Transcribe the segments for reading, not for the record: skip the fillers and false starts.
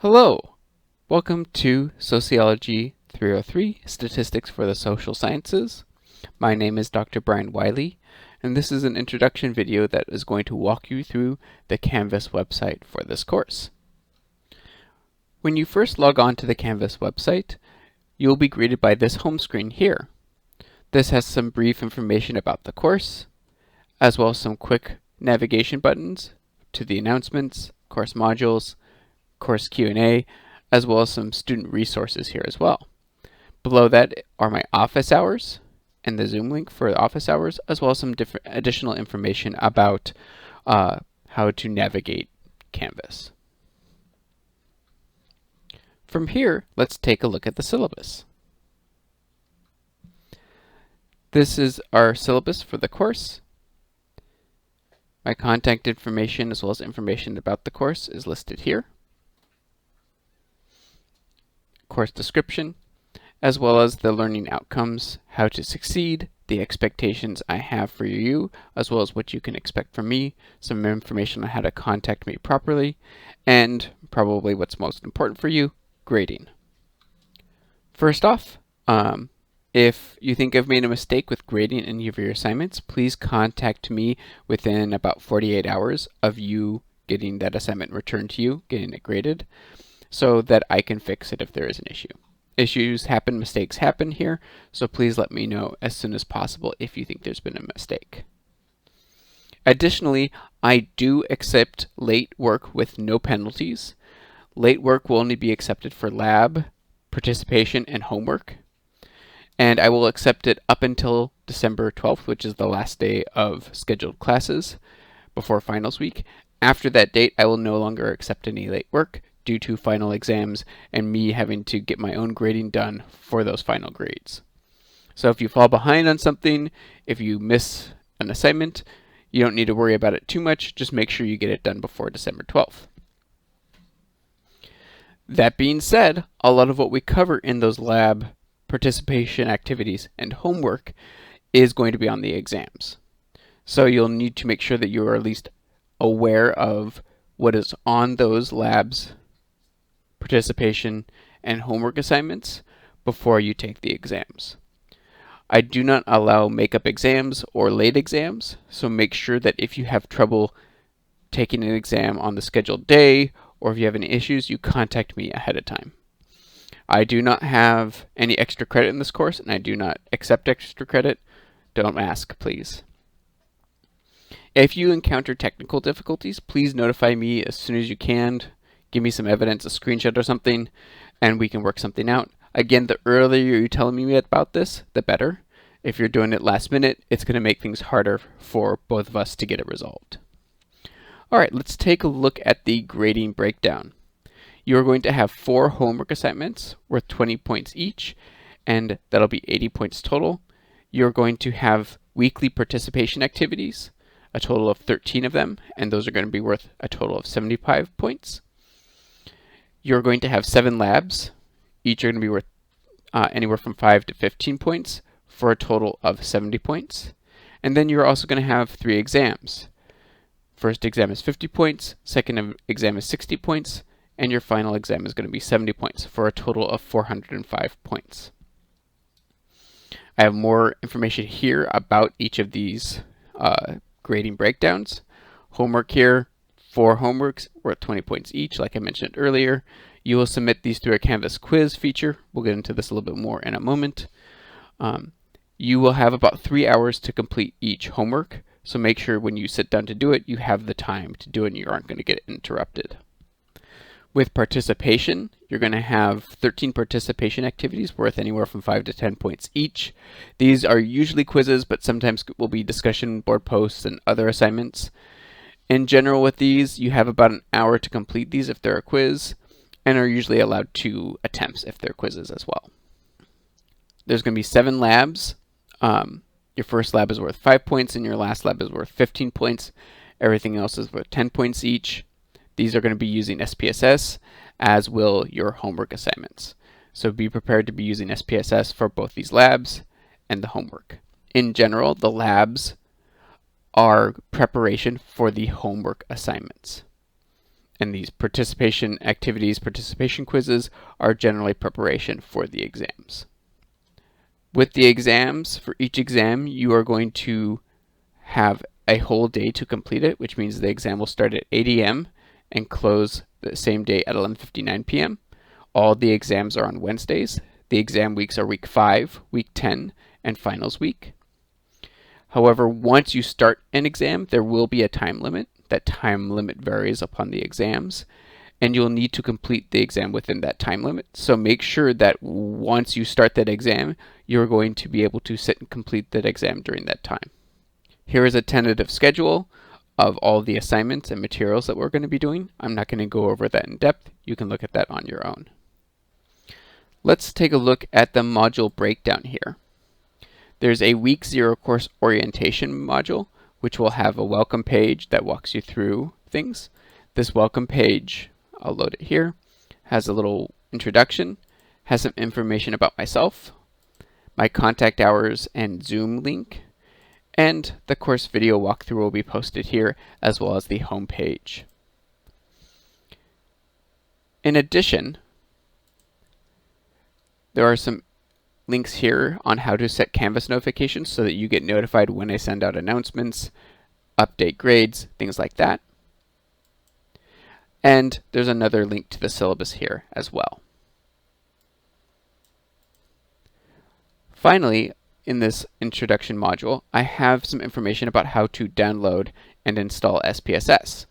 Hello! Welcome to Sociology 303, Statistics for the Social Sciences. My name is Dr. Brian Wiley, and this is an introduction video that is going to walk you through the Canvas website for this course. When you first log on to the Canvas website, you will be greeted by this home screen here. This has some brief information about the course, as well as some quick navigation buttons to the announcements, course modules, course Q&A, as well as some student resources here as well. Below that are my office hours and the Zoom link for the office hours, as well as some different additional information about how to navigate Canvas. From here, let's take a look at the syllabus. This is our syllabus for the course. My contact information as well as information about the course is listed here. Course description, as well as the learning outcomes, how to succeed, the expectations I have for you, as well as what you can expect from me, some information on how to contact me properly, and probably what's most important for you, grading. First off, if you think I've made a mistake with grading any of your assignments, please contact me within about 48 hours of you getting that assignment returned to you, getting it graded, so that I can fix it if there is an issue. Issues happen, mistakes happen here, so please let me know as soon as possible if you think there's been a mistake. Additionally, I do accept late work with no penalties. Late work will only be accepted for lab, participation, and homework. And I will accept it up until December 12th, which is the last day of scheduled classes before finals week. After that date, I will no longer accept any late work due to final exams and me having to get my own grading done for those final grades. So if you fall behind on something, if you miss an assignment, you don't need to worry about it too much. Just make sure you get it done before December 12th. That being said, a lot of what we cover in those lab participation activities and homework is going to be on the exams. So you'll need to make sure that you are at least aware of what is on those labs, participation, and homework assignments before you take the exams. I do not allow makeup exams or late exams, so make sure that if you have trouble taking an exam on the scheduled day, or if you have any issues, you contact me ahead of time. I do not have any extra credit in this course, and I do not accept extra credit. Don't ask, please. If you encounter technical difficulties, please notify me as soon as you can. Give me some evidence, a screenshot or something, and we can work something out. Again, the earlier you tell me about this, the better. If you're doing it last minute, it's going to make things harder for both of us to get it resolved. All right, let's take a look at the grading breakdown. You're going to have 4 homework assignments worth 20 points each, and that'll be 80 points total. You're going to have weekly participation activities, a total of 13 of them, and those are going to be worth a total of 75 points. You're going to have 7 labs. Each are going to be worth anywhere from 5 to 15 points for a total of 70 points. And then you're also going to have 3 exams. First exam is 50 points, second exam is 60 points, and your final exam is going to be 70 points for a total of 405 points. I have more information here about each of these grading breakdowns. Homework here, 4 homeworks worth 20 points each, like I mentioned earlier. You will submit these through a Canvas quiz feature. We'll get into this a little bit more in a moment. You will have about 3 hours to complete each homework, so make sure when you sit down to do it, you have the time to do it and you aren't going to get interrupted. With participation, you're going to have 13 participation activities worth anywhere from 5 to 10 points each. These are usually quizzes, but sometimes will be discussion board posts and other assignments. In general with these, you have about an hour to complete these if they're a quiz, and are usually allowed 2 attempts if they're quizzes as well. There's going to be 7 labs. Your first lab is worth 5 points, and your last lab is worth 15 points. Everything else is worth 10 points each. These are going to be using SPSS, as will your homework assignments. So be prepared to be using SPSS for both these labs and the homework. In general, the labs are preparation for the homework assignments. And these participation activities, participation quizzes, are generally preparation for the exams. With the exams, for each exam, you are going to have a whole day to complete it, which means the exam will start at 8 a.m. and close the same day at 11:59 p.m. All the exams are on Wednesdays. The exam weeks are week 5, week 10, and finals week. However, once you start an exam, there will be a time limit. That time limit varies upon the exams, and you'll need to complete the exam within that time limit. So make sure that once you start that exam, you're going to be able to sit and complete that exam during that time. Here is a tentative schedule of all the assignments and materials that we're going to be doing. I'm not going to go over that in depth. You can look at that on your own. Let's take a look at the module breakdown here. There's a week 0 course orientation module, which will have a welcome page that walks you through things. This welcome page, I'll load it here, has a little introduction, has some information about myself, my contact hours and Zoom link, and the course video walkthrough will be posted here, as well as the home page. In addition, there are some links here on how to set Canvas notifications so that you get notified when I send out announcements, update grades, things like that. And there's another link to the syllabus here as well. Finally, in this introduction module, I have some information about how to download and install SPSS.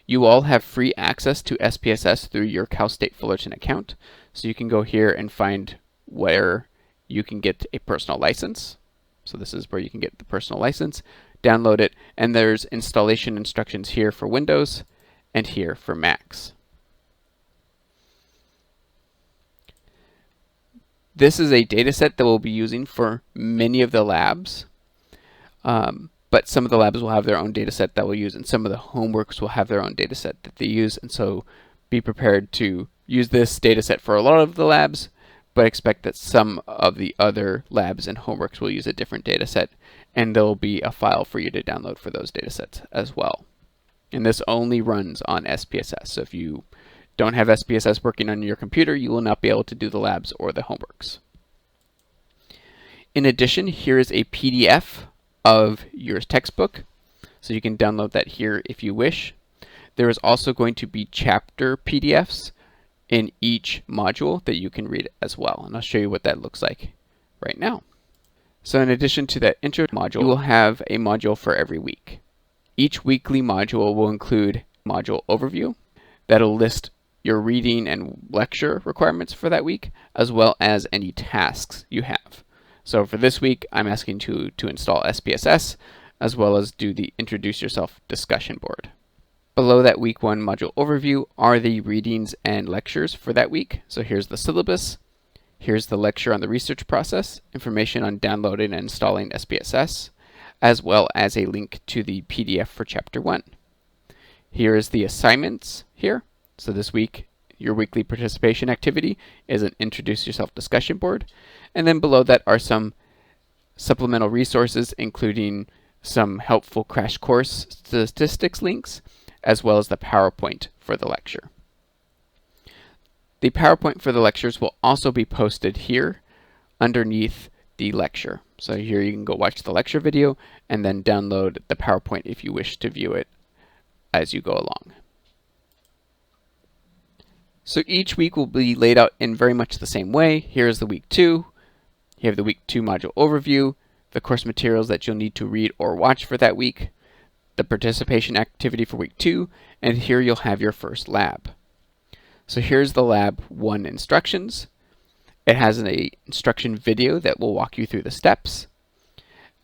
You all have free access to SPSS through your Cal State Fullerton account, so you can go here and find where you can get a personal license. So this is where you can get the personal license, download it, and there's installation instructions here for Windows and here for Macs. This is a data set that we'll be using for many of the labs, but some of the labs will have their own data set that we'll use, and some of the homeworks will have their own data set that they use, and so be prepared to use this data set for a lot of the labs, but expect that some of the other labs and homeworks will use a different data set, and there will be a file for you to download for those data sets as well. And this only runs on SPSS, so if you don't have SPSS working on your computer, you will not be able to do the labs or the homeworks. In addition, here is a PDF of your textbook, so you can download that here if you wish. There is also going to be chapter PDFs in each module that you can read as well, and I'll show you what that looks like right now. So in addition to that intro module, you will have a module for every week. Each weekly module will include module overview that'll list your reading and lecture requirements for that week, as well as any tasks you have. So for this week, I'm asking to install SPSS, as well as do the Introduce Yourself discussion board. Below that week 1 module overview are the readings and lectures for that week. So here's the syllabus, here's the lecture on the research process, information on downloading and installing SPSS, as well as a link to the PDF for chapter 1. Here is the assignments here. So this week, your weekly participation activity is an Introduce Yourself discussion board. And then below that are some supplemental resources, including some helpful crash course statistics links, as well as the PowerPoint for the lecture. The PowerPoint for the lectures will also be posted here underneath the lecture. So here you can go watch the lecture video and then download the PowerPoint if you wish to view it as you go along. So each week will be laid out in very much the same way. Here's the week 2. You have the week 2 module overview, the course materials that you'll need to read or watch for that week, the participation activity for week 2, and here you'll have your first lab. So here's the lab 1 instructions. It has an instruction video that will walk you through the steps,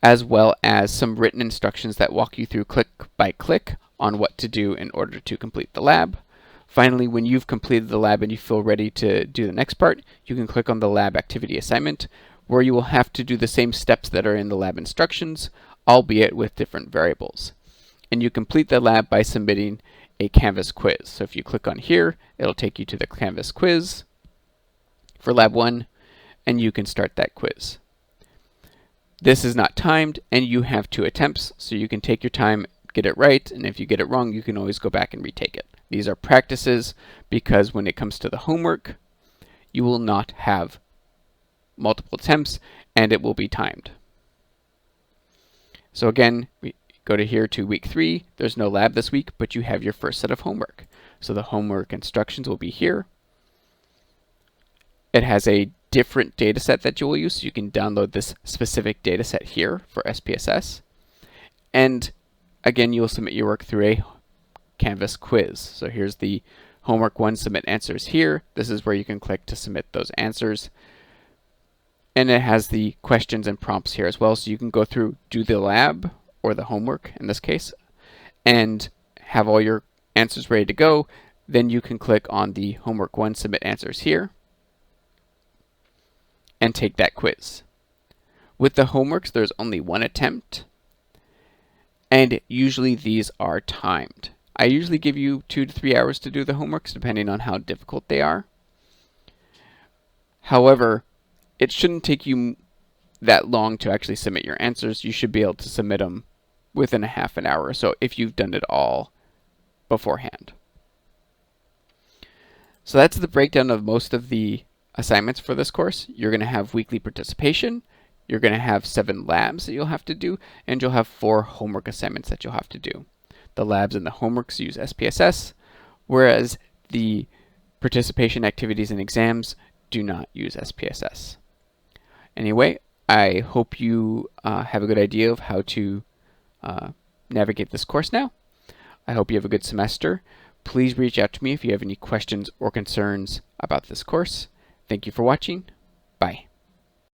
as well as some written instructions that walk you through click by click on what to do in order to complete the lab. Finally, when you've completed the lab and you feel ready to do the next part, you can click on the lab activity assignment, where you will have to do the same steps that are in the lab instructions, albeit with different variables. And you complete the lab by submitting a Canvas quiz. So if you click on here, it'll take you to the Canvas quiz for lab 1, and you can start that quiz. This is not timed, and you have 2 attempts, so you can take your time, get it right, and if you get it wrong, you can always go back and retake it. These are practices because when it comes to the homework, you will not have multiple attempts and it will be timed. So again, we go to here to week 3. There's no lab this week, but you have your first set of homework. So the homework instructions will be here. It has a different data set that you will use, so you can download this specific data set here for SPSS. And again, you will submit your work through a Canvas quiz. So here's the homework 1 submit answers here. This is where you can click to submit those answers. And it has the questions and prompts here as well, so you can go through, do the lab, or the homework in this case, and have all your answers ready to go. Then you can click on the homework 1 submit answers here and take that quiz. With the homeworks, there's only 1 attempt, and usually these are timed. I usually give you 2 to 3 hours to do the homeworks, depending on how difficult they are. However, it shouldn't take you that long to actually submit your answers. You should be able to submit them within a half an hour or so if you've done it all beforehand. So that's the breakdown of most of the assignments for this course. You're going to have weekly participation, you're going to have 7 labs that you'll have to do, and you'll have 4 homework assignments that you'll have to do. The labs and the homeworks use SPSS, whereas the participation activities and exams do not use SPSS. Anyway, I hope you have a good idea of how to navigate this course now. I hope you have a good semester. Please reach out to me if you have any questions or concerns about this course. Thank you for watching. Bye.